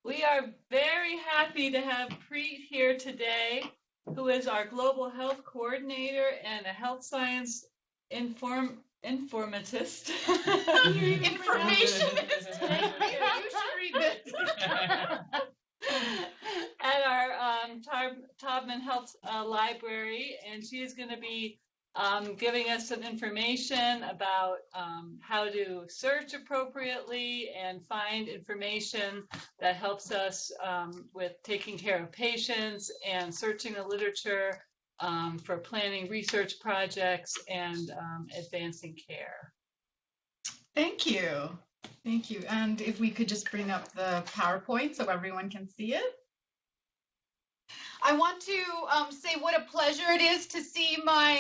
We are very happy to have Preet here today, who is our Global Health Coordinator and a health science informatist. Informationist. You should read this. At our Taubman Health Library, and she is going to be giving us some information about how to search appropriately and find information that helps us with taking care of patients and searching the literature for planning research projects and advancing care. Thank you. Thank you. And if we could just bring up the PowerPoint so everyone can see it. I want to say what a pleasure it is to see my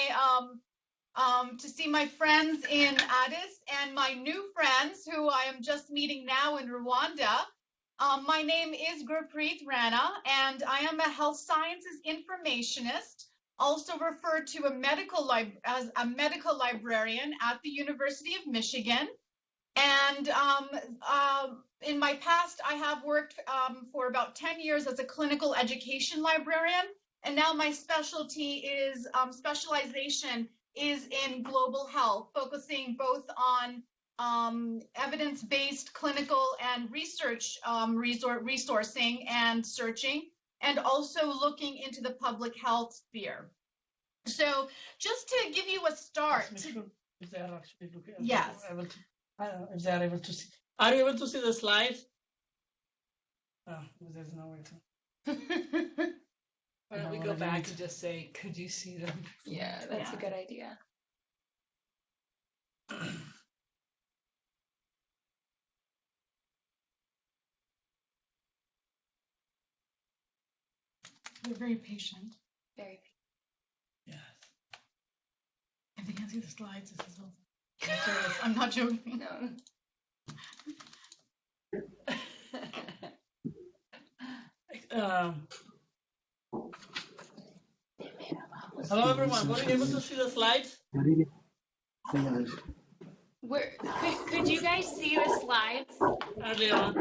friends in Addis and my new friends who I am just meeting now in Rwanda. My name is Gurpreet Rana, and I am a health sciences informationist, also referred to as a medical librarian at the University of Michigan. And in my past, I have worked for about 10 years as a clinical education librarian, and now my specialization is in global health, focusing both on evidence-based clinical and research resourcing and searching, and also looking into the public health sphere. So just to give you a start. Yes. If they are able to see. Are you able to see the slides? Oh, there's no way to. Why don't we go back and just say, could you see them? Yeah, that's a good idea. They're very patient. Very patient. Yes. If they can't see the slides, this is over. I'm serious. I'm not joking. No. Hello everyone, were you able to see the slides? Could you guys see the slides? Early on.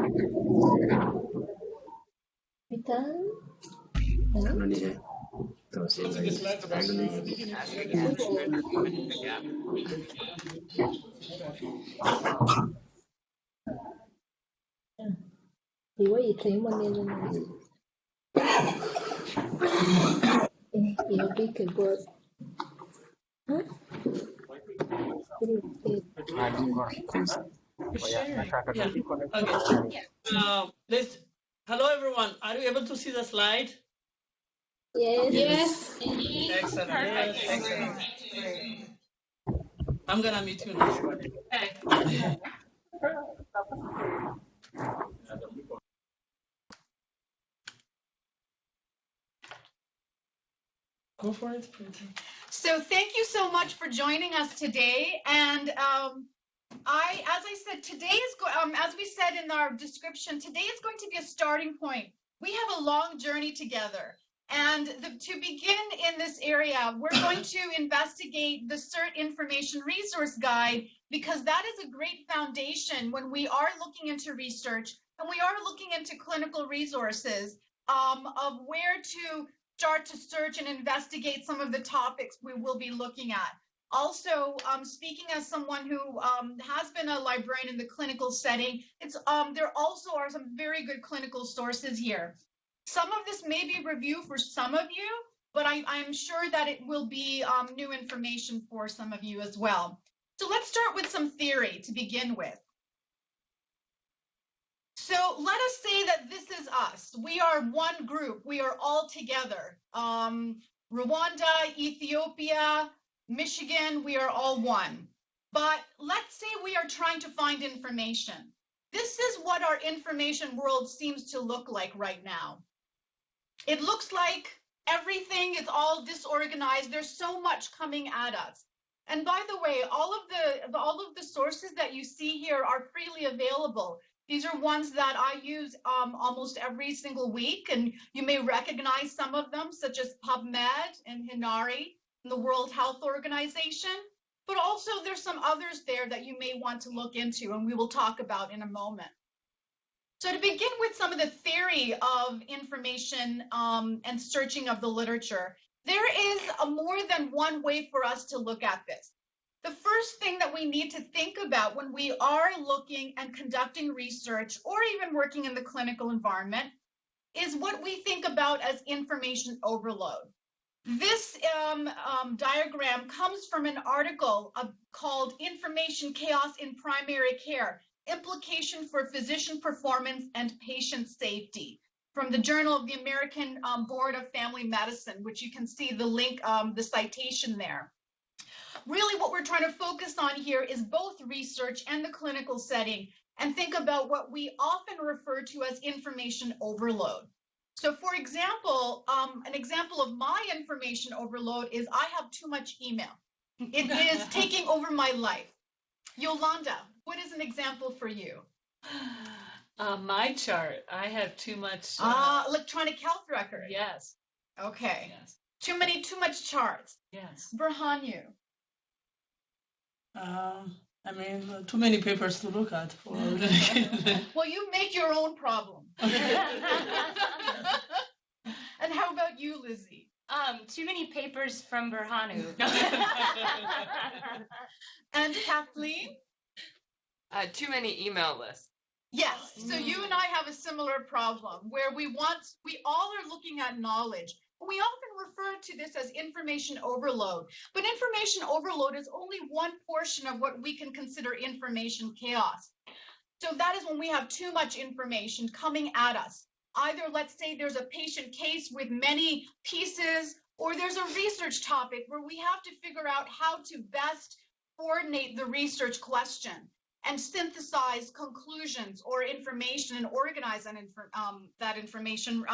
Hello everyone, are you able to see the slide? Yes. Excellent. Perfect. Yes. Excellent. I'm gonna meet you next one. Okay. Go for it. So thank you so much for joining us today. And as I said, today is, as we said in our description, today is going to be a starting point. We have a long journey together. And to begin in this area, we're going to investigate the CIRHT Information Resource Guide, because that is a great foundation when we are looking into research and we are looking into clinical resources of where to start to search and investigate some of the topics we will be looking at. Also, speaking as someone who has been a librarian in the clinical setting, there also are some very good clinical sources here. Some of this may be review for some of you, but I'm sure that it will be new information for some of you as well. So let's start with some theory to begin with. So let us say that this is us. We are one group. We are all together. Rwanda, Ethiopia, Michigan, we are all one. But let's say we are trying to find information. This is what our information world seems to look like right now. It looks like everything is all disorganized. There's so much coming at us. And by the way, all of the sources that you see here are freely available. These are ones that I use almost every single week, and you may recognize some of them, such as PubMed and Hinari and the World Health Organization. But also there's some others there that you may want to look into, and we will talk about in a moment. So to begin with some of the theory theory of information and searching of the literature, there is more than one way for us to look at this. The first thing that we need to think about when we are looking and conducting research or even working in the clinical environment is what we think about as information overload. This diagram comes from an article called Information Chaos in Primary Care, Implication for Physician Performance and Patient Safety, from the Journal of the American Board of Family Medicine, which you can see the link, the citation there. Really what we're trying to focus on here is both research and the clinical setting, and think about what we often refer to as information overload. So for example, an example of my information overload is I have too much email. It is taking over my life. Yolanda, what is an example for you? My chart. I have too much. Electronic health record. Yes. Okay. Yes. Too much charts. Yes. Burhanyu. I mean, too many papers to look at. Well, you make your own problem. And how about you, Lizzie? Too many papers from Burhanu. And Kathleen? Too many email lists. Yes. So you and I have a similar problem where we all are looking at knowledge. We often refer to this as information overload, but information overload is only one portion of what we can consider information chaos. So that is when we have too much information coming at us. Either, let's say there's a patient case with many pieces, or there's a research topic where we have to figure out how to best coordinate the research question and synthesize conclusions or information and organize that information,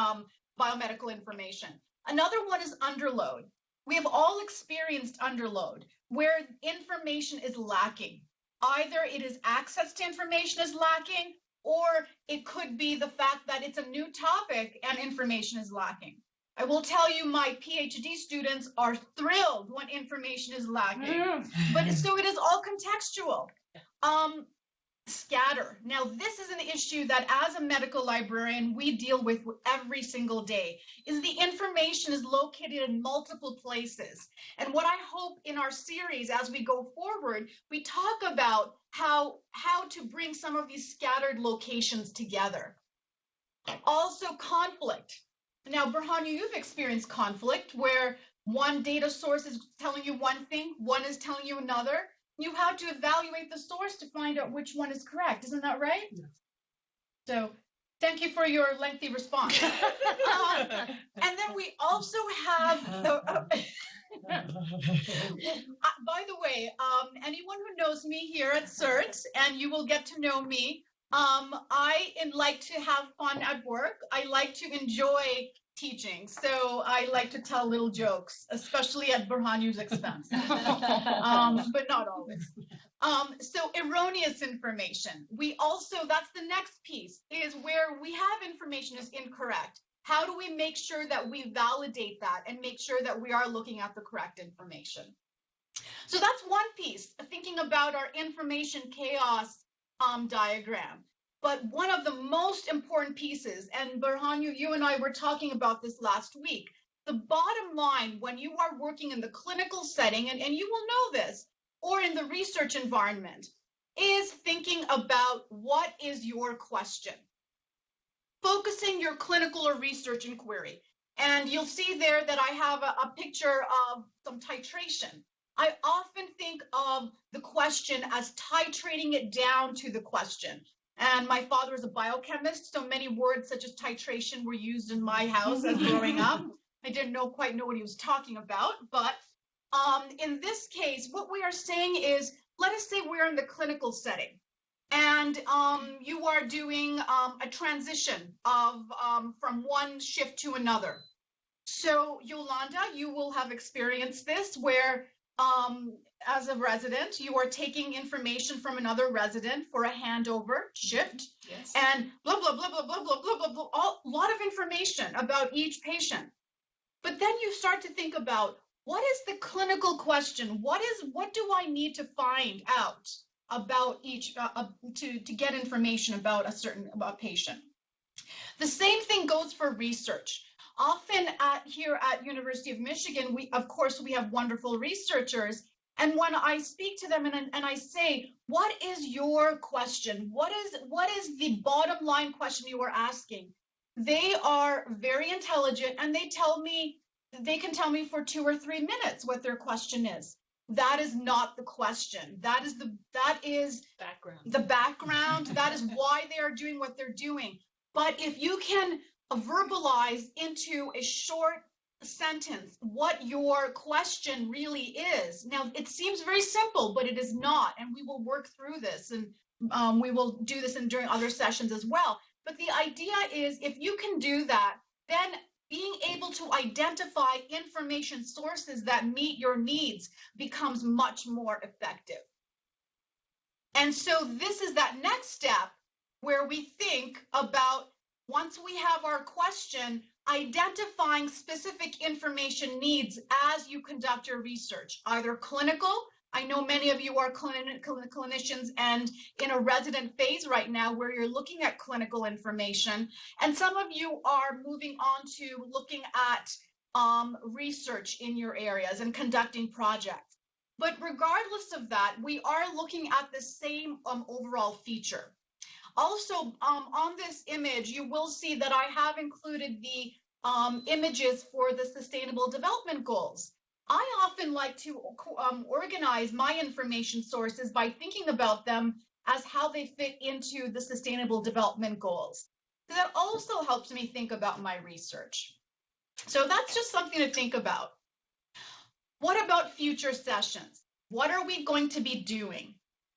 biomedical information. Another one is underload. We have all experienced underload where information is lacking. Either it is access to information is lacking, or it could be the fact that it's a new topic and information is lacking. I will tell you, my PhD students are thrilled when information is lacking, but so it is all contextual. Scatter. Now, this is an issue that as a medical librarian, we deal with every single day, is the information is located in multiple places. And what I hope in our series, as we go forward, we talk about how to bring some of these scattered locations together. Also, conflict. Now, Burhanu, you've experienced conflict where one data source is telling you one thing, one is telling you another. You have to evaluate the source to find out which one is correct. Isn't that right? Yes. So thank you for your lengthy response. And then we also have by the way, anyone who knows me here at CIRHT, and you will get to know me, I like to have fun at work. I like to enjoy teaching, so I like to tell little jokes, especially at Burhanu's expense, but not always. So erroneous information. That's the next piece, is where we have information is incorrect. How do we make sure that we validate that and make sure that we are looking at the correct information? So that's one piece, thinking about our information chaos diagram. But one of the most important pieces, and Burhanu, you and I were talking about this last week, the bottom line when you are working in the clinical setting, and you will know this, or in the research environment, is thinking about what is your question. Focusing your clinical or research inquiry. And you'll see there that I have a picture of some titration. I often think of the question as titrating it down to the question. And my father is a biochemist, so many words such as titration were used in my house as growing up. I didn't quite know what he was talking about, but in this case, what we are saying is, let us say we're in the clinical setting, and you are doing a transition from one shift to another. So Yolanda, you will have experienced this where as a resident, you are taking information from another resident for a handover shift, yes, and blah, blah, blah, blah, blah, blah, blah, blah, blah, a lot of information about each patient. But then you start to think about, what is the clinical question? What do I need to find out about each, to get information about a patient? The same thing goes for research. Often here at University of Michigan, we have wonderful researchers. And when I speak to them and I say, what is your question? What is the bottom line question you are asking? They are very intelligent and they can tell me for 2 or 3 minutes what their question is. That is not the question. That is Background. the background. That is why they are doing what they're doing. But if you can verbalize into a short sentence what your question really is. Now, it seems very simple, but it is not. And we will work through this, and we will do this during other sessions as well. But the idea is, if you can do that, then being able to identify information sources that meet your needs becomes much more effective. And so this is that next step where we think about, once we have our question, identifying specific information needs as you conduct your research, either clinical. I know many of you are clinicians and in a resident phase right now where you're looking at clinical information, and some of you are moving on to looking at research in your areas and conducting projects. But regardless of that, we are looking at the same overall feature. Also, on this image, you will see that I have included the images for the Sustainable Development Goals. I often like to organize my information sources by thinking about them as how they fit into the Sustainable Development Goals. So that also helps me think about my research. So that's just something to think about. What about future sessions? What are we going to be doing?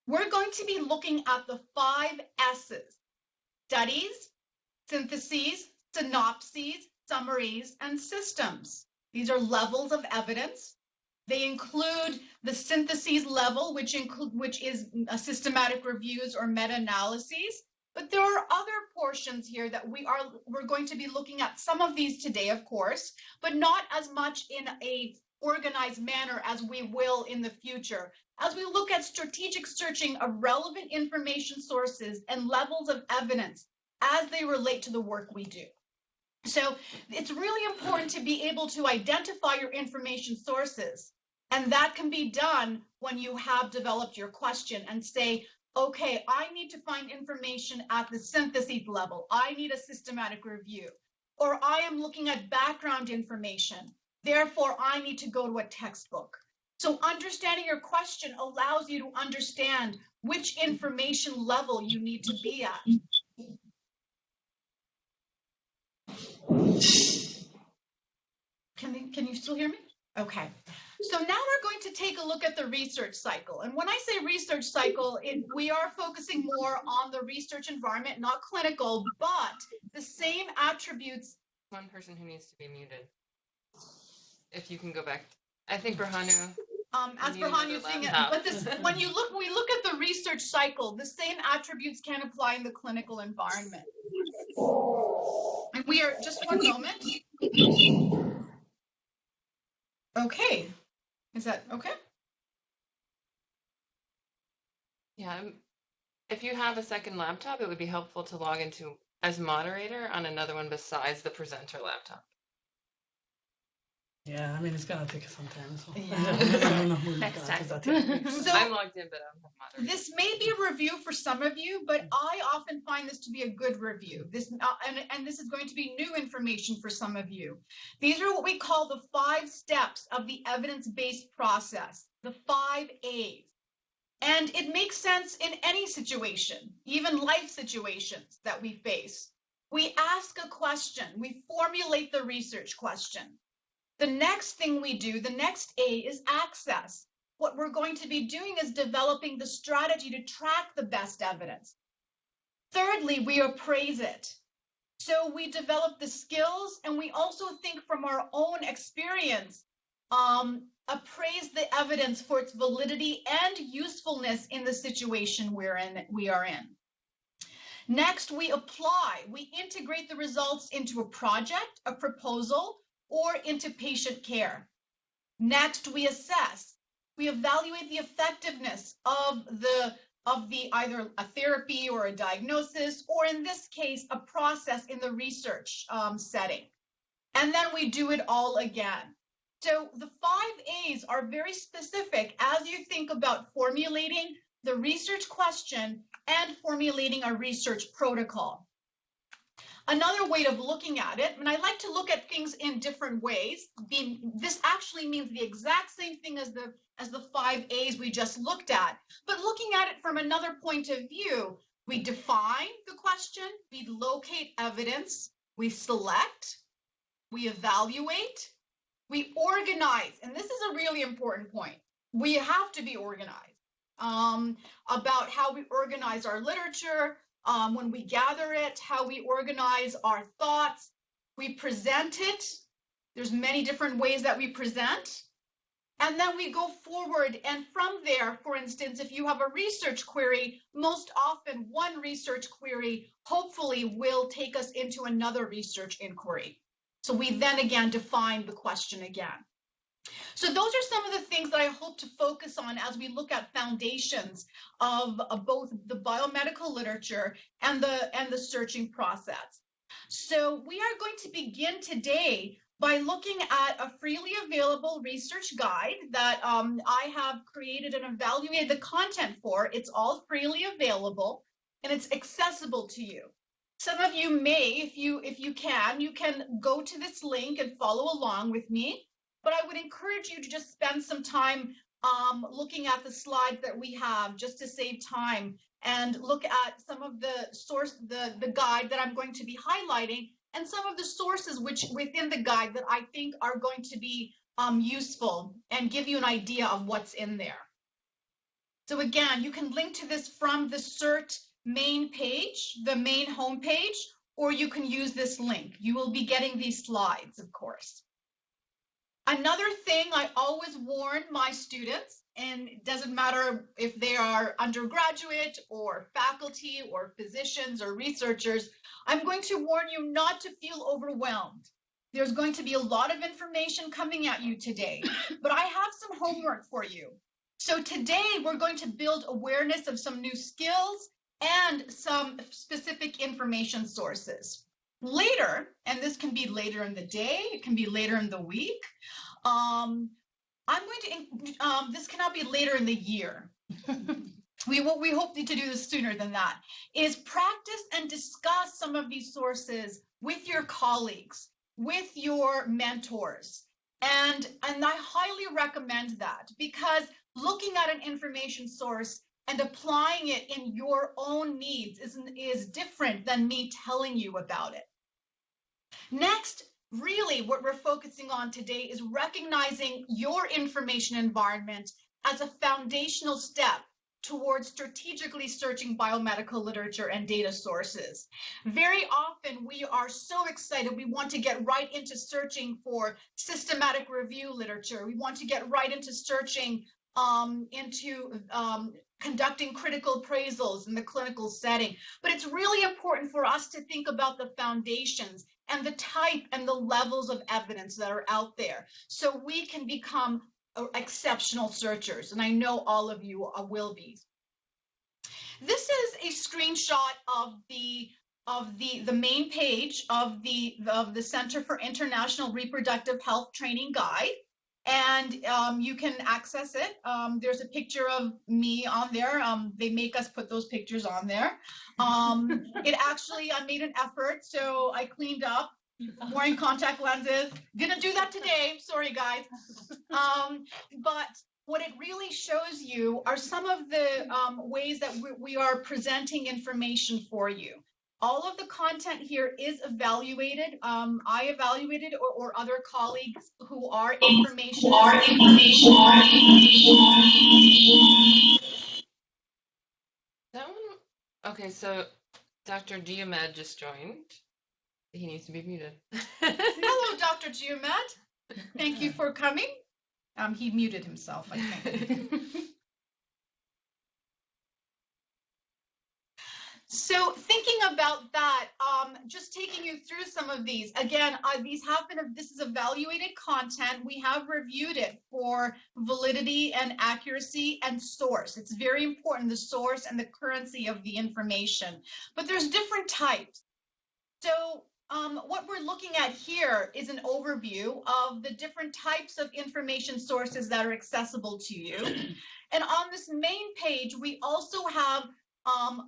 We're going to be looking at the 5 S's: studies, syntheses, synopses, summaries, and systems. These are levels of evidence. They include the syntheses level, which is systematic reviews or meta-analyses. But there are other portions here that we're going to be looking at some of these today, of course, but not as much in a organized manner as we will in the future, as we look at strategic searching of relevant information sources and levels of evidence as they relate to the work we do. So it's really important to be able to identify your information sources. And that can be done when you have developed your question and say, okay, I need to find information at the synthesis level. I need a systematic review. Or I am looking at background information. Therefore, I need to go to a textbook. So understanding your question allows you to understand which information level you need to be at. Can you still hear me? Okay. So now we're going to take a look at the research cycle. And when I say research cycle, we are focusing more on the research environment, not clinical, but the same attributes. One person who needs to be muted. If you can go back. I think Berhanu. As Berhanu saying it, but when we look at the research cycle, the same attributes can apply in the clinical environment. And we are, just one moment. Okay. Is that okay? Yeah. If you have a second laptop, it would be helpful to log into as moderator on another one besides the presenter laptop. Yeah, I mean, it's gonna take some time. So. Yeah. I don't know who Next time. that. So I'm logged in, but I'm not moderator. this may be a review for some of you, but I often find this to be a good review. This and this is going to be new information for some of you. These are what we call the 5 steps of the evidence-based process, the 5 A's. And it makes sense in any situation, even life situations that we face. We ask a question, we formulate the research question. The next thing we do, the next A, is access. What we're going to be doing is developing the strategy to track the best evidence. Thirdly, we appraise it. So we develop the skills, and we also think from our own experience, appraise the evidence for its validity and usefulness in the situation we are in. Next, we apply. We integrate the results into a project, a proposal, or into patient care. Next, we assess. We evaluate the effectiveness of the of the either a therapy or a diagnosis, or in this case, a process in the research setting. And then we do it all again. So the 5 A's are very specific as you think about formulating the research question and formulating a research protocol. Another way of looking at it, and I like to look at things in different ways. This actually means the exact same thing as the 5 A's we just looked at, but looking at it from another point of view, we define the question, we locate evidence, we select, we evaluate, we organize, and this is a really important point. We have to be organized about how we organize our literature, when we gather it, how we organize our thoughts, we present it. There's many different ways that we present. And then we go forward, and from there, for instance, if you have a research query, most often one research query hopefully will take us into another research inquiry. So we then again define the question again. So those are some of the things that I hope to focus on as we look at foundations of both the biomedical literature and the searching process. So we are going to begin today by looking at a freely available research guide that I have created and evaluated the content for. It's all freely available and it's accessible to you. Some of you may, if you can go to this link and follow along with me. But I would encourage you to just spend some time looking at the slides that we have just to save time, and look at some of the guide that I'm going to be highlighting, and some of the sources which within the guide that I think are going to be useful and give you an idea of what's in there. So again, you can link to this from the CIRHT main page, the main homepage, or you can use this link. You will be getting these slides, of course. Another thing I always warn my students, and it doesn't matter if they are undergraduate or faculty or physicians or researchers, I'm going to warn you not to feel overwhelmed. There's going to be a lot of information coming at you today, but I have some homework for you. So today we're going to build awareness of some new skills and some specific information sources. Later, and this can be later in the day, it can be later in the week, this cannot be later in the year. We hope to do this sooner than that, is practice and discuss some of these sources with your colleagues, with your mentors. And I highly recommend that, because looking at an information source and applying it in your own needs is different than me telling you about it. Next, really what we're focusing on today is recognizing your information environment as a foundational step towards strategically searching biomedical literature and data sources. Very often we are so excited, we want to get right into searching for systematic review literature. We want to get right into searching conducting critical appraisals in the clinical setting. But it's really important for us to think about the foundations and the type and the levels of evidence that are out there, so we can become exceptional searchers. And I know all of you will be. This is a screenshot of the main page of the Center for International Reproductive Health Training Guide. And you can access it. There's a picture of me on there. They make us put those pictures on there. It actually, I made an effort, so I cleaned up, wearing contact lenses. Didn't do that today, sorry guys. But what it really shows you are some of the ways that we are presenting information for you. All of the content here is evaluated. I evaluated, or other colleagues who are information. That one, okay, so Dr. Geomed just joined. He needs to be muted. Hello, Dr. Geomed. Thank you for coming. He muted himself, I think. So thinking about that, just taking you through some of these. Again, this is evaluated content. We have reviewed it for validity and accuracy and source. It's very important, the source and the currency of the information. But there's different types. So what we're looking at here is an overview of the different types of information sources that are accessible to you. And on this main page, we also have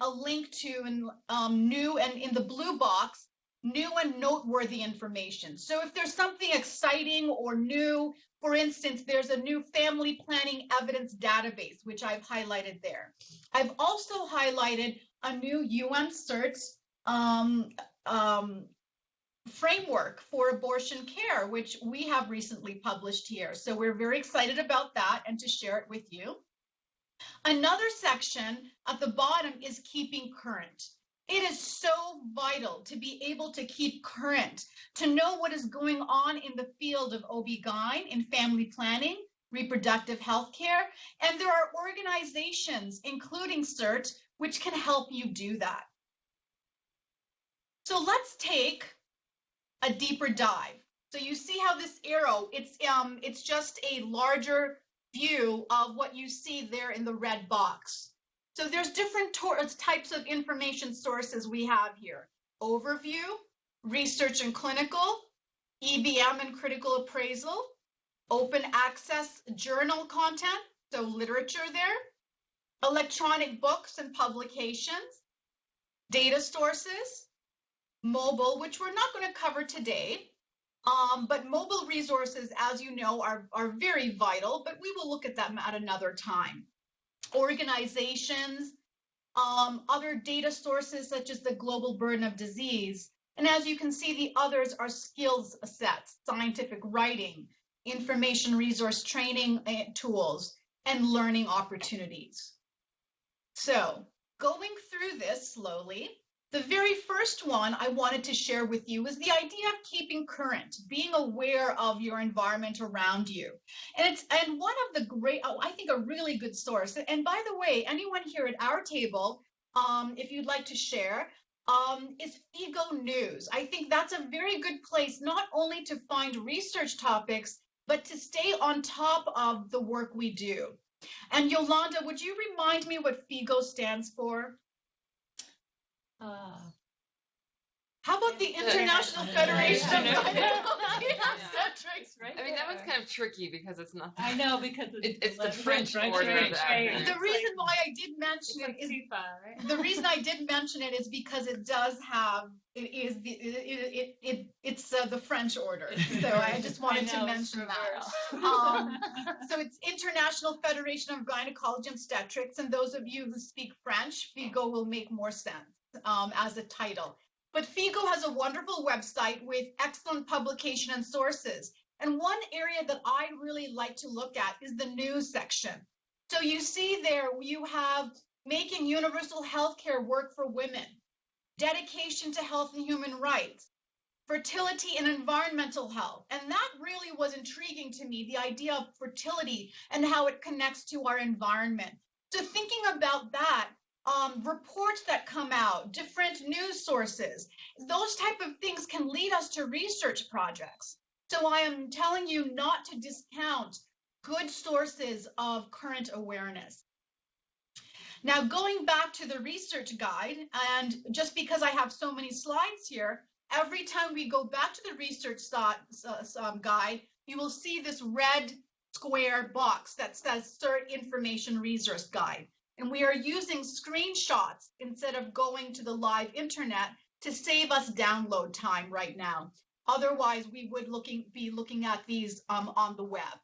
a link to new, and in the blue box, new and noteworthy information. So if there's something exciting or new, for instance, there's a new family planning evidence database, which I've highlighted there. I've also highlighted a new UM-CIRHT framework for abortion care, which we have recently published here. So we're very excited about that and to share it with you. Another section at the bottom is keeping current. It is so vital to be able to keep current, to know what is going on in the field of OB-GYN, in family planning, reproductive health care, and there are organizations, including CIRHT, which can help you do that. So let's take a deeper dive. So you see how this arrow, it's just a larger view of what you see there in the red box. So there's different types of information sources we have here. Overview, research and clinical, EBM and critical appraisal, open access journal content, so literature there, electronic books and publications, data sources, mobile, which we're not going to cover today. But mobile resources, as you know, are very vital, but we will look at them at another time. Organizations, other data sources such as the global burden of disease. And as you can see, the others are skills sets, scientific writing, information resource training tools, and learning opportunities. So going through this slowly, the very first one I wanted to share with you is the idea of keeping current, being aware of your environment around you. And one of the great, I think a really good source, and by the way, anyone here at our table, if you'd like to share, is FIGO News. I think that's a very good place, not only to find research topics, but to stay on top of the work we do. And Yolanda, would you remind me what FIGO stands for? How about the International Federation of Obstetrics? I mean, that one's kind of tricky because it's not. I know, because it's the French French, order right? of the acronym. The reason why I did mention it is the reason I did mention it is because it does have it's the French order. So I just wanted to mention that. So it's International Federation of Gynecology and Obstetrics, and those of you who speak French, FIGO will make more sense as a title. But FIGO has a wonderful website with excellent publication and sources. And one area that I really like to look at is the news section. So you see there, you have making universal health care work for women, dedication to health and human rights, fertility and environmental health. And that really was intriguing to me, the idea of fertility and how it connects to our environment. So thinking about that, reports that come out, different news sources, those type of things can lead us to research projects. So I am telling you not to discount good sources of current awareness. Now, going back to the research guide, and just because I have so many slides here, every time we go back to the research guide, you will see this red square box that says CIRHT Information Resource Guide. And we are using screenshots instead of going to the live internet to save us download time right now. Otherwise, we would be looking at these on the web.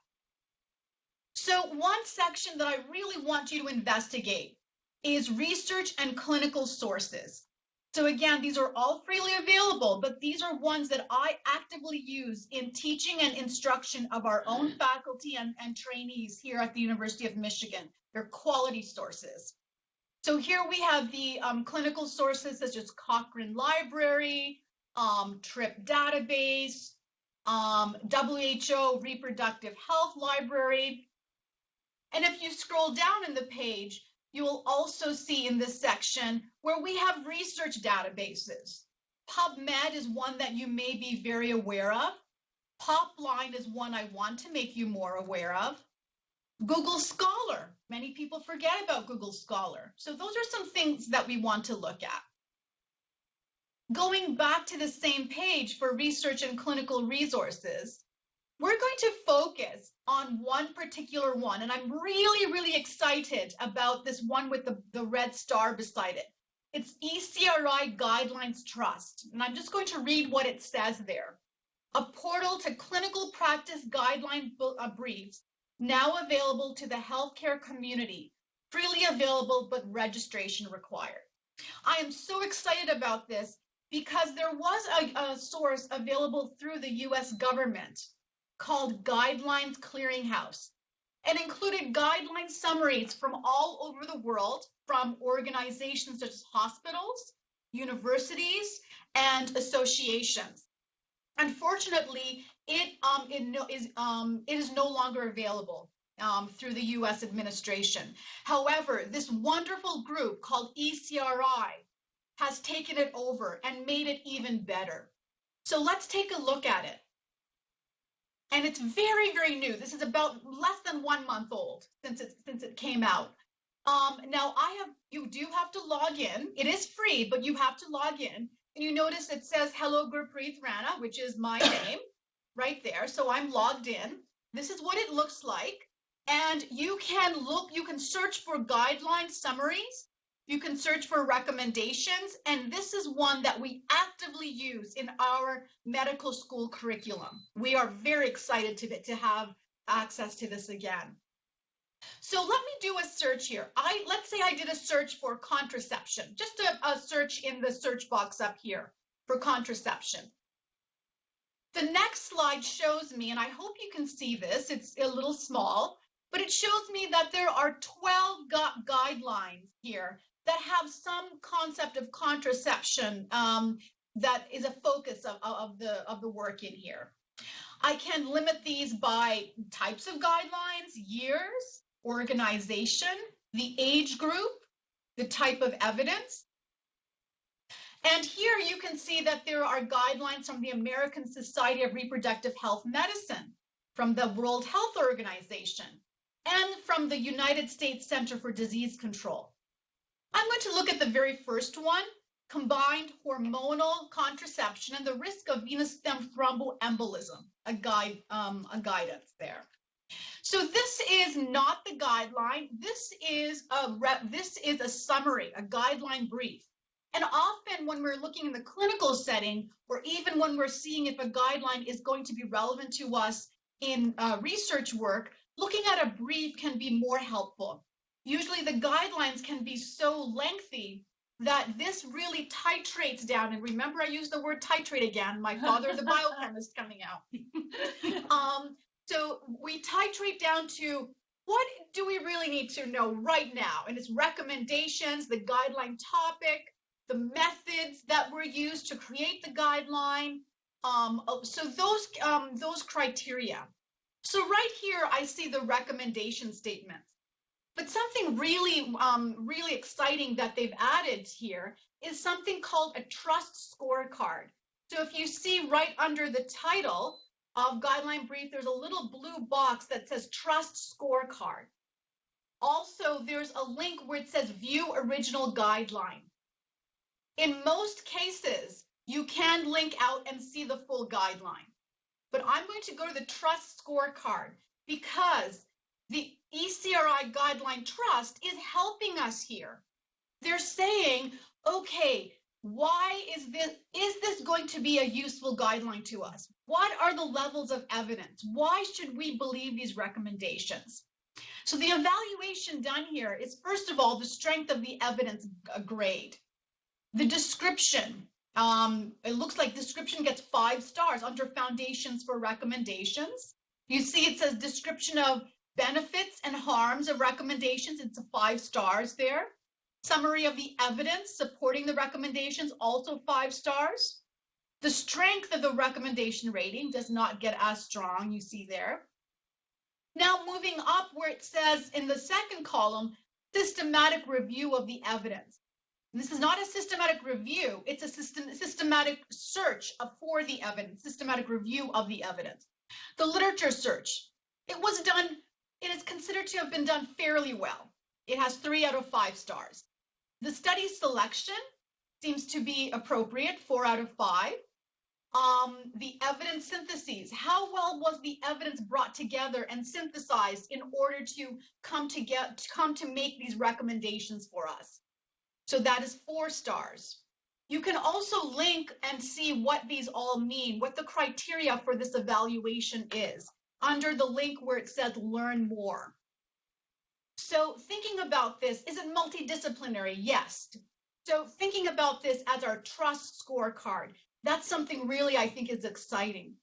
So one section that I really want you to investigate is research and clinical sources. So again, these are all freely available, but these are ones that I actively use in teaching and instruction of our own faculty and trainees here at the University of Michigan. They're quality sources. So here we have the clinical sources such as Cochrane Library, TRIP database, WHO Reproductive Health Library. And if you scroll down in the page, you will also see in this section where we have research databases. PubMed is one that you may be very aware of. Popline is one I want to make you more aware of. Google Scholar, many people forget about Google Scholar. So those are some things that we want to look at. Going back to the same page for research and clinical resources, we're going to focus on one particular one, and I'm really, really excited about this one with the red star beside it. It's ECRI Guidelines Trust, and I'm just going to read what it says there. A portal to clinical practice guideline briefs now available to the healthcare community, freely available but registration required. I am so excited about this because there was a source available through the US government called Guidelines Clearinghouse and included guideline summaries from all over the world from organizations such as hospitals, universities, and associations. Unfortunately, it is no longer available through the US administration. However, this wonderful group called ECRI has taken it over and made it even better. So let's take a look at it. And it's very, very new. This is about less than 1 month old since it came out. Now you do have to log in. It is free, but you have to log in. And you notice it says, hello, Gurpreet Rana, which is my name right there. So I'm logged in. This is what it looks like. And you can search for guideline summaries. You can search for recommendations. And this is one that we actively use in our medical school curriculum. We are very excited to have access to this again. So let me do a search here. Let's say I did a search for contraception, just a search in the search box up here for contraception. The next slide shows me, and I hope you can see this, it's a little small, but it shows me that there are 12 guidelines here that have some concept of contraception that is a focus of the work in here. I can limit these by types of guidelines, years, organization, the age group, the type of evidence. And here you can see that there are guidelines from the American Society of Reproductive Health Medicine, from the World Health Organization, and from the United States Center for Disease Control. I'm going to look at the very first one, combined hormonal contraception and the risk of venous stem thromboembolism, a guidance there. So this is not the guideline. This is a summary, a guideline brief. And often when we're looking in the clinical setting, or even when we're seeing if a guideline is going to be relevant to us in research work, looking at a brief can be more helpful. Usually the guidelines can be so lengthy that this really titrates down. And remember, I used the word titrate again, my father, the biochemist, coming out. So we titrate down to what do we really need to know right now? And it's recommendations, the guideline topic, the methods that were used to create the guideline. So those criteria. So right here, I see the recommendation statements. But something really, really exciting that they've added here is something called a trust scorecard. So if you see right under the title of Guideline Brief, there's a little blue box that says Trust Scorecard. Also, there's a link where it says View Original Guideline. In most cases, you can link out and see the full guideline. But I'm going to go to the Trust Scorecard because the ECRI Guideline Trust is helping us here. They're saying, okay, why is this going to be a useful guideline to us? What are the levels of evidence? Why should we believe these recommendations? So the evaluation done here is, first of all, the strength of the evidence grade. The description, it looks like description gets 5 stars under foundations for recommendations. You see it says description of benefits and harms of recommendations. It's 5 stars there. Summary of the evidence supporting the recommendations, also 5 stars. The strength of the recommendation rating does not get as strong, you see there. Now moving up where it says in the second column, systematic review of the evidence. And this is not a systematic review, it's a systematic search for the evidence, systematic review of the evidence. The literature search, it is considered to have been done fairly well. It has 3 out of 5 stars. The study selection seems to be appropriate, 4 out of 5. The evidence syntheses, how well was the evidence brought together and synthesized in order to come to make these recommendations for us? So that is 4 stars. You can also link and see what these all mean, what the criteria for this evaluation is, under the link where it says learn more. So thinking about this, is it multidisciplinary? Yes. So thinking about this as our trust scorecard, that's something really I think is exciting.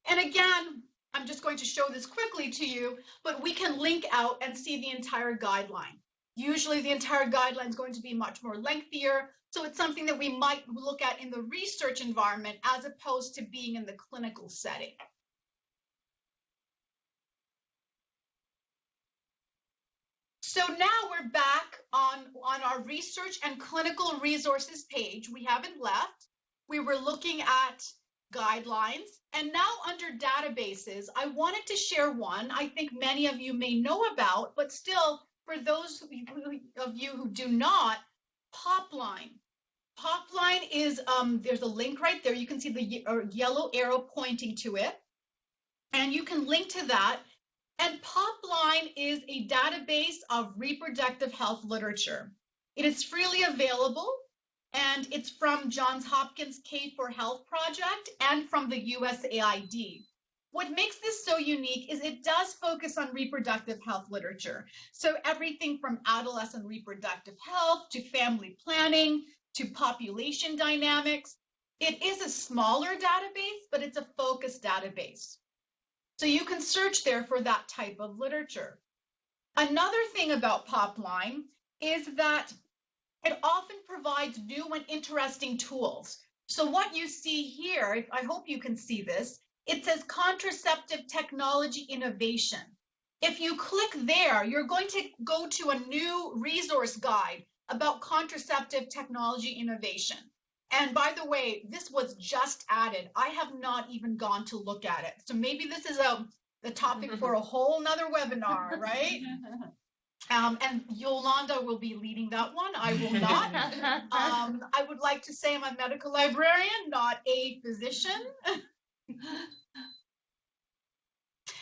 And again, I'm just going to show this quickly to you, but we can link out and see the entire guideline. Usually the entire guideline is going to be much more lengthier, so it's something that we might look at in the research environment as opposed to being in the clinical setting. So now we're back on our research and clinical resources page. We haven't left. We were looking at guidelines, and now under databases, I wanted to share one I think many of you may know about, but still, for those of you who do not, Popline. Popline is, there's a link right there. You can see the yellow arrow pointing to it, and you can link to that. And Popline is a database of reproductive health literature. It is freely available, and it's from Johns Hopkins K4 Health Project and from the USAID. What makes this so unique is it does focus on reproductive health literature. So everything from adolescent reproductive health to family planning to population dynamics. It is a smaller database, but it's a focused database. So you can search there for that type of literature. Another thing about Popline is that it often provides new and interesting tools. So what you see here, I hope you can see this, it says contraceptive technology innovation. If you click there, you're going to go to a new resource guide about contraceptive technology innovation. And by the way, this was just added. I have not even gone to look at it. So maybe this is the topic for a whole nother webinar, right? And Yolanda will be leading that one. I will not. I would like to say I'm a medical librarian, not a physician.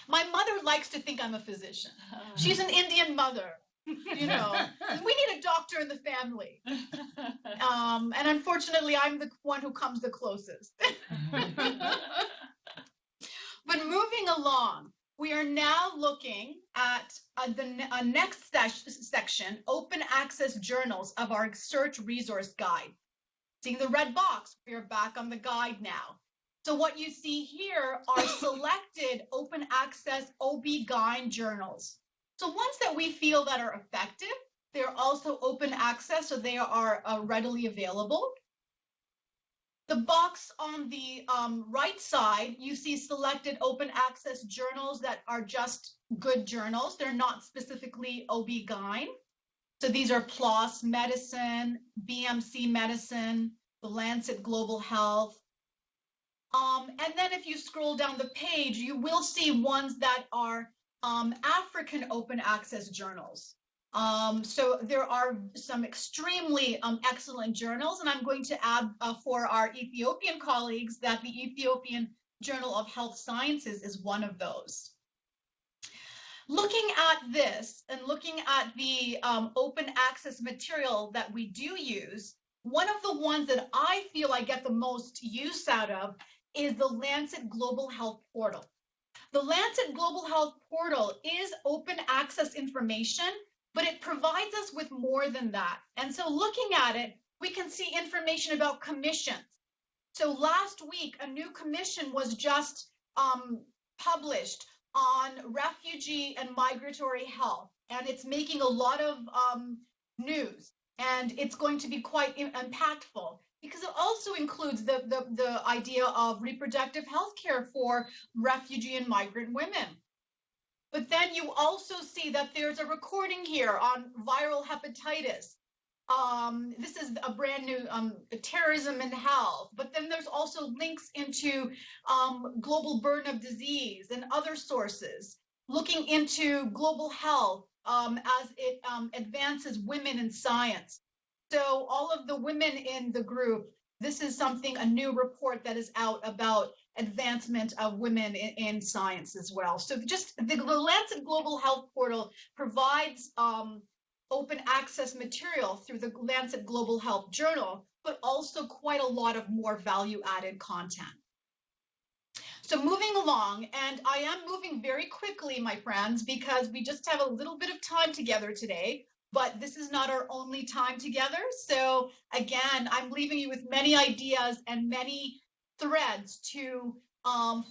My mother likes to think I'm a physician. She's an Indian mother. You know, we need a doctor in the family. And unfortunately, I'm the one who comes the closest. But moving along, we are now looking at the next section, open access journals of our search resource guide. Seeing the red box, we are back on the guide now. So what you see here are selected open access OB-GYN journals. So ones that we feel that are effective, they're also open access, so they are readily available. The box on the right side, you see selected open access journals that are just good journals. They're not specifically OB-GYN. So these are PLOS Medicine, BMC Medicine, the Lancet Global Health. And then if you scroll down the page, you will see ones that are African open access journals. So there are some extremely excellent journals, and I'm going to add for our Ethiopian colleagues that the Ethiopian Journal of Health Sciences is one of those. Looking at this and looking at the open access material that we do use, one of the ones that I feel I get the most use out of is the Lancet Global Health Portal. The Lancet Global Health Portal is open access information, but it provides us with more than that. And so looking at it, we can see information about commissions. So last week, a new commission was just published on refugee and migratory health, and it's making a lot of news, and it's going to be quite impactful because it also includes the idea of reproductive health care for refugee and migrant women. But then you also see that there's a recording here on viral hepatitis. This is a brand new terrorism and health, but then there's also links into global burden of disease and other sources, looking into global health as it advances women in science. So all of the women in the group, this is something, a new report that is out about advancement of women in science as well. So just the Lancet Global Health Portal provides open access material through the Lancet Global Health Journal, but also quite a lot of more value-added content. So moving along, and I am moving very quickly, my friends, because we just have a little bit of time together today, but this is not our only time together. So again, I'm leaving you with many ideas and many threads to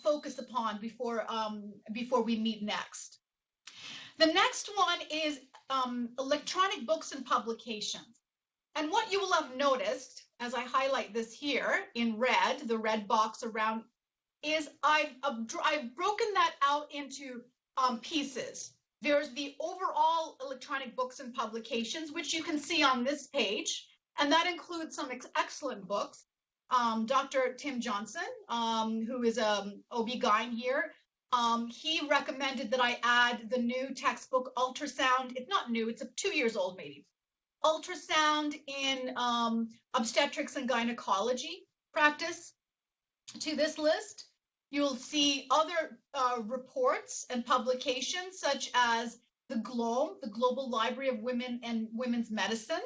focus upon before we meet next. The next one is electronic books and publications. And what you will have noticed, as I highlight this here in red, the red box around, is I've broken that out into pieces. There's the overall electronic books and publications, which you can see on this page, and that includes some excellent books. Dr. Tim Johnson, who is OB-GYN here, he recommended that I add the new textbook, Ultrasound. It's not new, it's 2 years old maybe. Ultrasound in obstetrics and gynecology practice to this list. You'll see other reports and publications such as the GLOME, the Global Library of Women and Women's Medicine.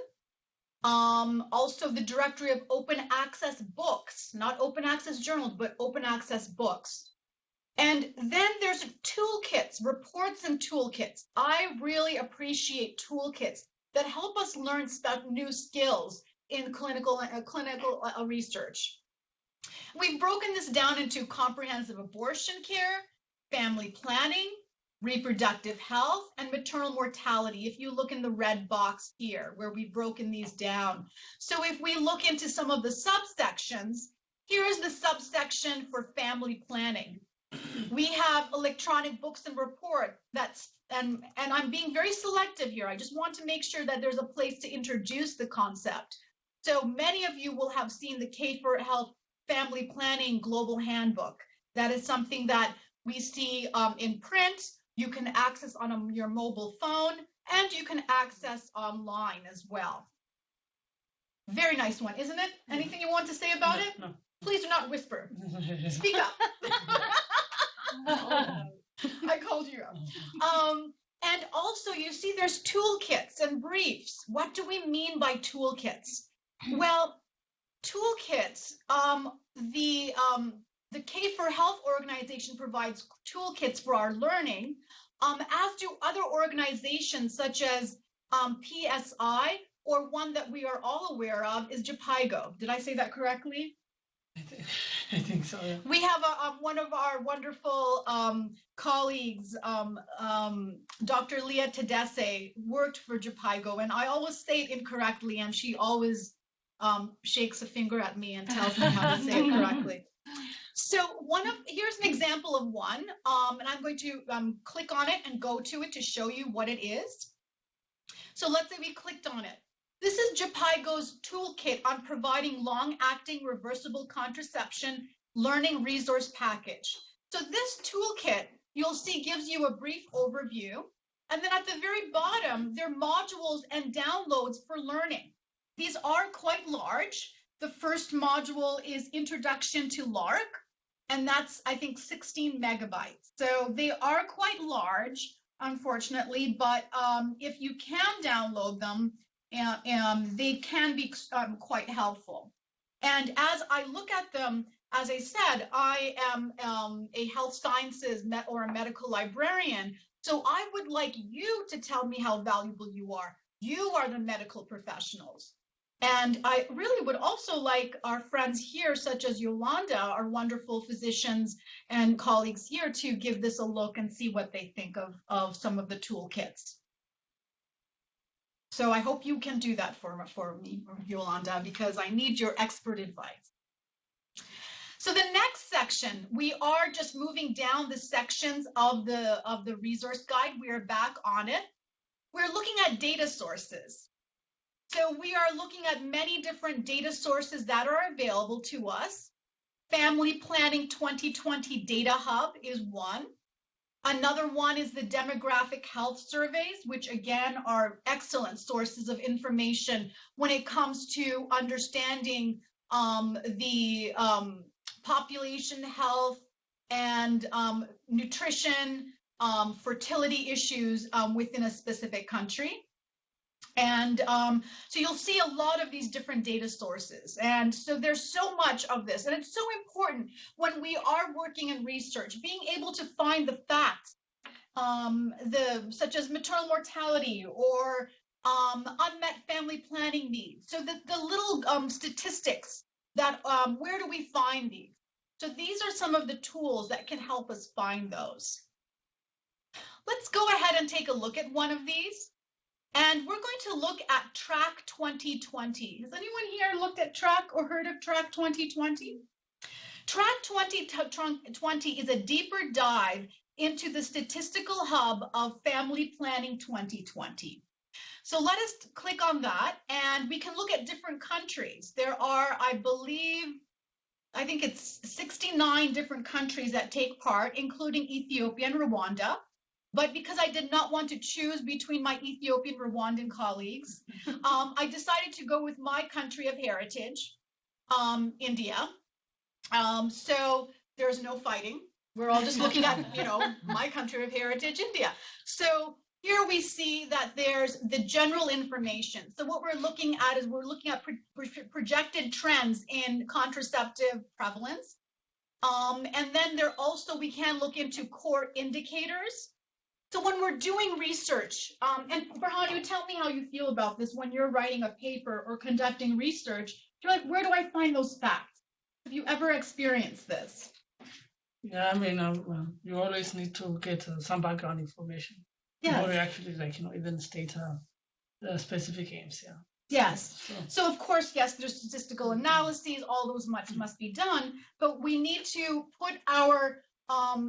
Also the Directory of Open Access Books, not open access journals, but open access books. And then there's toolkits, reports and toolkits. I really appreciate toolkits that help us learn new skills in clinical research. We've broken this down into comprehensive abortion care, family planning, reproductive health, and maternal mortality, if you look in the red box here, where we've broken these down. So if we look into some of the subsections, here's the subsection for family planning. We have electronic books and report and I'm being very selective here. I just want to make sure that there's a place to introduce the concept. So many of you will have seen the K4 Health Family Planning Global Handbook. That is something that we see in print. You can access on your mobile phone, and you can access online as well. Very nice one, isn't it? Anything you want to say about it? No. Please do not whisper. Speak up. I called you out. And also, you see there's toolkits and briefs. What do we mean by toolkits? Well, toolkits, the K4 Health organization provides toolkits for our learning, as do other organizations such as PSI, or one that we are all aware of is JPIGO. Did I say that correctly? I think so, yeah. We have one of our wonderful colleagues, Dr. Leah Tedesse, worked for JPIGO, and I always say it incorrectly, and she always shakes a finger at me and tells me how to say it correctly. So here's an example of one, and I'm going to click on it and go to it to show you what it is. So let's say we clicked on it. This is JPIGO's toolkit on providing long-acting reversible contraception learning resource package. So this toolkit, you'll see, gives you a brief overview. And then at the very bottom, there are modules and downloads for learning. These are quite large. The first module is Introduction to LARC, and that's, I think, 16 megabytes. So they are quite large, unfortunately, but if you can download them, they can be quite helpful. And as I look at them, as I said, I am a health sciences or a medical librarian, so I would like you to tell me how valuable you are. You are the medical professionals. And I really would also like our friends here, such as Yolanda, our wonderful physicians and colleagues here, to give this a look and see what they think of some of the toolkits. So I hope you can do that for me, Yolanda, because I need your expert advice. So the next section, we are just moving down the sections of the resource guide. We are back on it. We're looking at data sources. So we are looking at many different data sources that are available to us. Family Planning 2020 Data Hub is one. Another one is the Demographic Health Surveys, which again are excellent sources of information when it comes to understanding the population health and nutrition, fertility issues within a specific country. And so you'll see a lot of these different data sources. And so there's so much of this. And it's so important when we are working in research, being able to find the facts, such as maternal mortality or unmet family planning needs. So the little statistics that, where do we find these? So these are some of the tools that can help us find those. Let's go ahead and take a look at one of these. And we're going to look at Track 2020. Has anyone here looked at Track or heard of Track 2020? Track 2020 is a deeper dive into the statistical hub of Family Planning 2020. So let us click on that and we can look at different countries. There are, I think it's 69 different countries that take part, including Ethiopia and Rwanda. But because I did not want to choose between my Ethiopian Rwandan colleagues, I decided to go with my country of heritage, India. So there's no fighting. We're all just looking at, my country of heritage, India. So here we see that there's the general information. So what we're looking at is we're looking at projected trends in contraceptive prevalence. And then we can look into core indicators. So when we're doing research, and Farhan, you tell me how you feel about this when you're writing a paper or conducting research. You're like, where do I find those facts? Have you ever experienced this? Yeah, I mean, you always need to get some background information. Yes. Or actually, even state specific aims, yeah. Yes. So of course, yes, there's statistical analyses, all those must be done, but we need to put our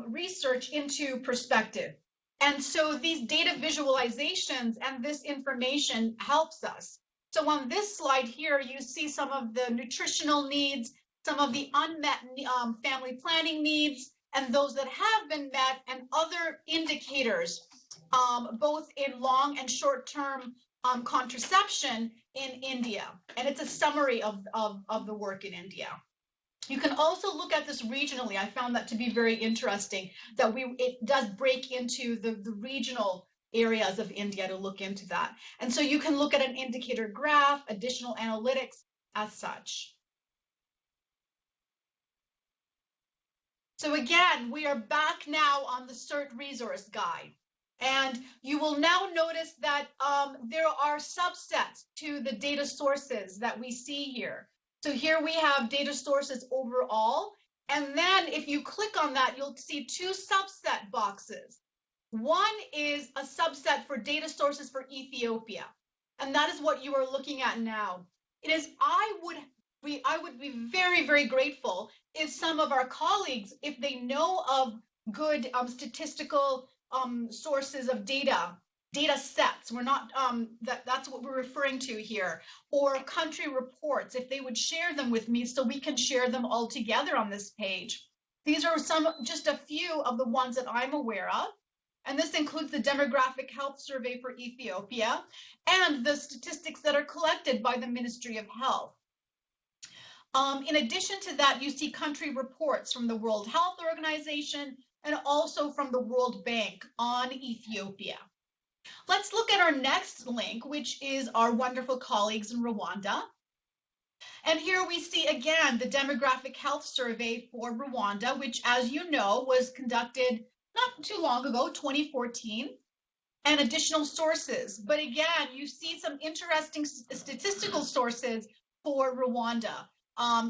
research into perspective. And so these data visualizations and this information helps us. So on this slide here, you see some of the nutritional needs, some of the unmet family planning needs, and those that have been met, and other indicators, both in long and short-term contraception in India. And it's a summary of the work in India. You can also look at this regionally. I found that to be very interesting, that it does break into the regional areas of India to look into that. And so you can look at an indicator graph, additional analytics as such. So again, we are back now on the CIRHT resource guide. And you will now notice that there are subsets to the data sources that we see here. So here we have data sources overall, and then if you click on that, you'll see two subset boxes. One is a subset for data sources for Ethiopia, and that is what you are looking at now. I would be very, very grateful if some of our colleagues, if they know of good statistical sources of data sets, we're not, that's what we're referring to here, or country reports, if they would share them with me so we can share them all together on this page. These are just a few of the ones that I'm aware of. And this includes the Demographic Health Survey for Ethiopia and the statistics that are collected by the Ministry of Health. In addition to that, you see country reports from the World Health Organization and also from the World Bank on Ethiopia. Let's look at our next link, which is our wonderful colleagues in Rwanda. And here we see again the Demographic Health Survey for Rwanda, which, as you know, was conducted not too long ago, 2014, and additional sources. But again, you see some interesting statistical sources for Rwanda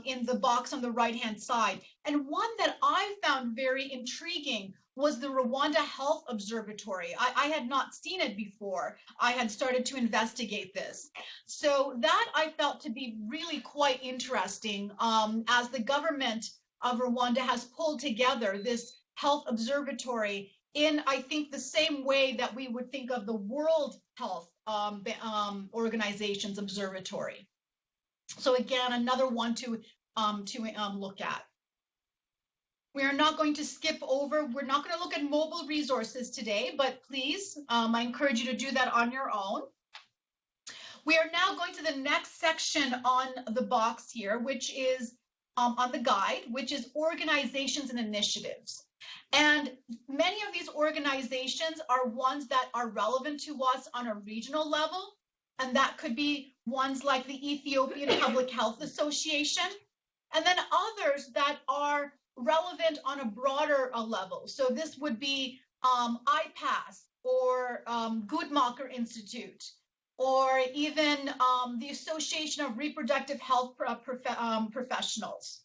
in the box on the right-hand side. And one that I found very intriguing was the Rwanda Health Observatory. I had not seen it before. I had started to investigate this. So that I felt to be really quite interesting as the government of Rwanda has pulled together this health observatory in, I think, the same way that we would think of the World Health Organization's observatory. So again, another one to look at. We are not going to skip over. We're not going to look at mobile resources today, but please, I encourage you to do that on your own. We are now going to the next section on the box here, which is on the guide, which is organizations and initiatives. And many of these organizations are ones that are relevant to us on a regional level. And that could be ones like the Ethiopian Public Health Association, and then others that are relevant on a broader level. So this would be IPAS or Guttmacher Institute, or even the Association of Reproductive Health Professionals.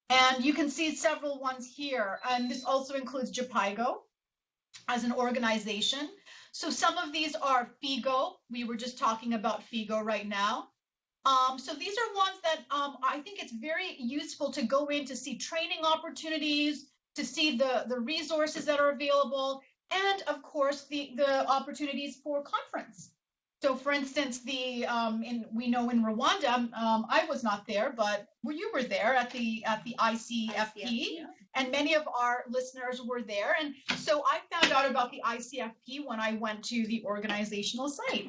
And you can see several ones here. And this also includes JPIGO as an organization. So some of these are FIGO. We were just talking about FIGO right now. So these are ones that I think it's very useful to go in to see training opportunities, to see the resources that are available, and of course the opportunities for conference. So for instance, we know in Rwanda, I was not there, but you were there at the ICFP, and many of our listeners were there. And so I found out about the ICFP when I went to the organizational site.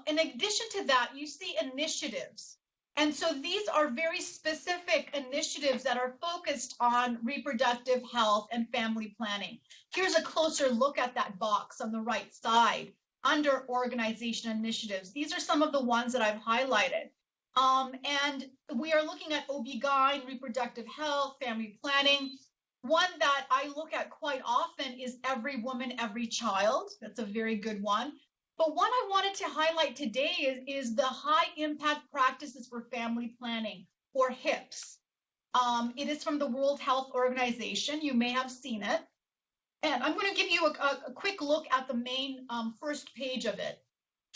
In addition to that, you see initiatives. And so these are very specific initiatives that are focused on reproductive health and family planning. Here's a closer look at that box on the right side under organization initiatives. These are some of the ones that I've highlighted. And we are looking at OB-GYN, reproductive health, family planning. One that I look at quite often is Every Woman, Every Child. That's a very good one. But one I wanted to highlight today is the High Impact Practices for Family Planning, or HIPS. It is from the World Health Organization. You may have seen it. And I'm going to give you a quick look at the main first page of it,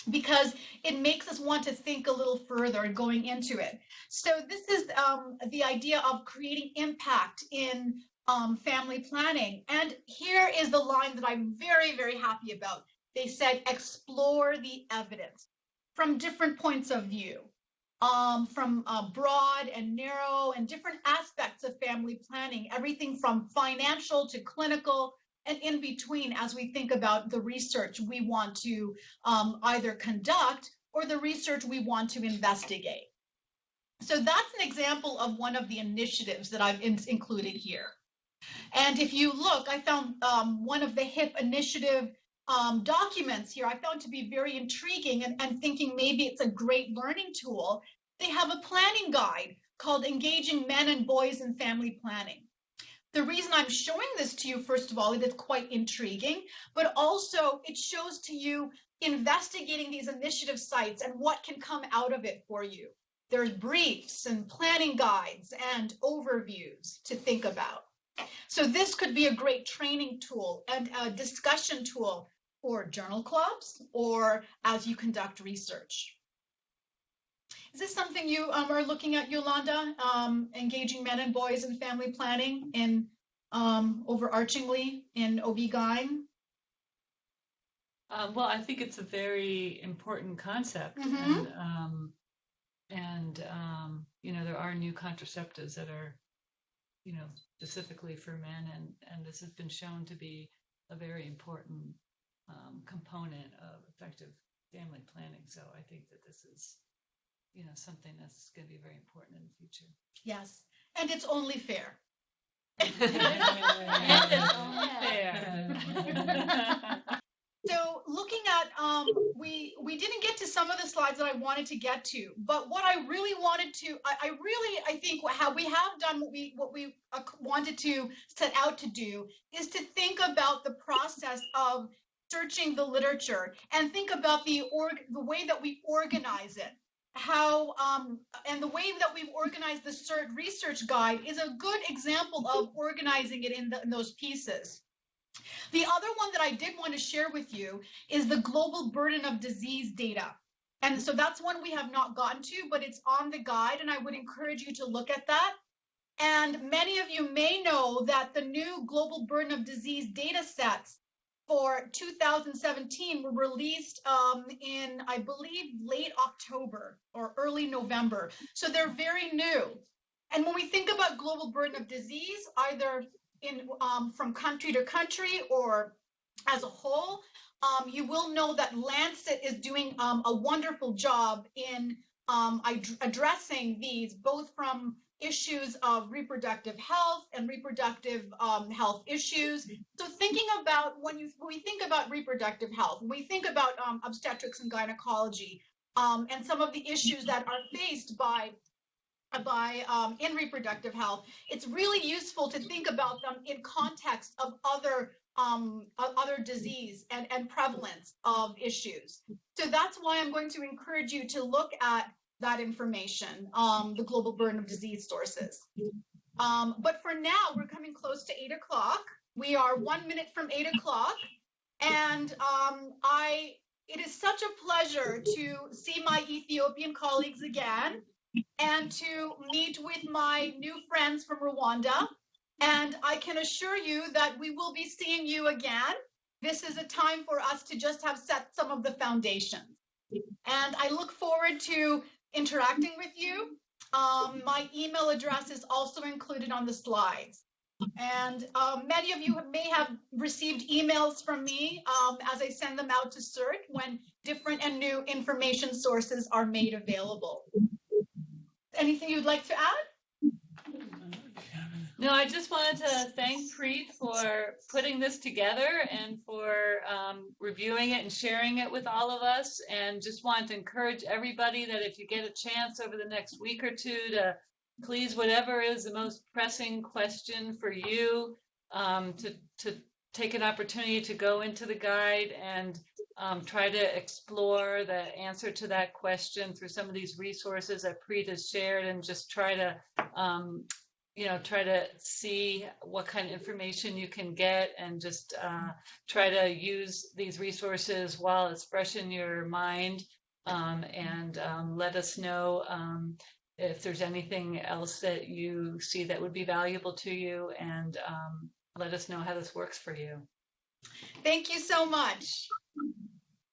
because it makes us want to think a little further going into it. So this is the idea of creating impact in family planning. And here is the line that I'm very, very happy about. They said, explore the evidence from different points of view, from broad and narrow and different aspects of family planning, everything from financial to clinical and in between, as we think about the research we want to either conduct or the research we want to investigate. So that's an example of one of the initiatives that I've included here. And if you look, I found one of the HIP initiative documents here I found to be very intriguing, and thinking maybe it's a great learning tool. They have a planning guide called Engaging Men and Boys in Family Planning. The reason I'm showing this to you, first of all, it is quite intriguing, but also it shows to you investigating these initiative sites and what can come out of it for you. There's briefs and planning guides and overviews to think about. So this could be a great training tool and a discussion tool for journal clubs or as you conduct research. Is this something you are looking at, Yolanda? Engaging men and boys in family planning in overarchingly in OB-GYN? Well, I think it's a very important concept, and you know, there are new contraceptives that are, you know, specifically for men, and this has been shown to be a very important component of effective family planning. So I think that this is, you know, something that's going to be very important in the future. Yes, and it's only fair. And it's only fair. So looking at, we didn't get to some of the slides that I wanted to get to, but what I really wanted to, I think how we have done what we wanted to set out to do is to think about the process of searching the literature and think about the way that we organize it. How and the way that we've organized the CIRHT research guide is a good example of organizing it in those pieces. The other one that I did want to share with you is the global burden of disease data. And so that's one we have not gotten to, but it's on the guide, and I would encourage you to look at that. And many of you may know that the new global burden of disease data sets for 2017 were released in, I believe, late October or early November. So they're very new. And when we think about global burden of disease, either in from country to country or as a whole, you will know that Lancet is doing a wonderful job in addressing these, both from issues of reproductive health and reproductive health issues. So thinking about when we think about reproductive health, when we think about obstetrics and gynecology, and some of the issues that are faced by in reproductive health, it's really useful to think about them in context of other disease and prevalence of issues. So that's why I'm going to encourage you to look at that information, the global burden of disease sources. But for now, we're coming close to 8 o'clock. We are 1 minute from 8 o'clock, and it is such a pleasure to see my Ethiopian colleagues again and to meet with my new friends from Rwanda. And I can assure you that we will be seeing you again. This is a time for us to just have set some of the foundations. And I look forward to interacting with you. My email address is also included on the slides. And many of you may have received emails from me as I send them out to CIRHT when different and new information sources are made available. Anything you'd like to add? No, I just wanted to thank Preet for putting this together and for reviewing it and sharing it with all of us, and just wanted to encourage everybody that if you get a chance over the next week or two to please, whatever is the most pressing question for you, to take an opportunity to go into the guide and try to explore the answer to that question through some of these resources that Preet has shared, and just try to try to see what kind of information you can get, and just try to use these resources while it's fresh in your mind, and let us know if there's anything else that you see that would be valuable to you, and let us know how this works for you. Thank you so much.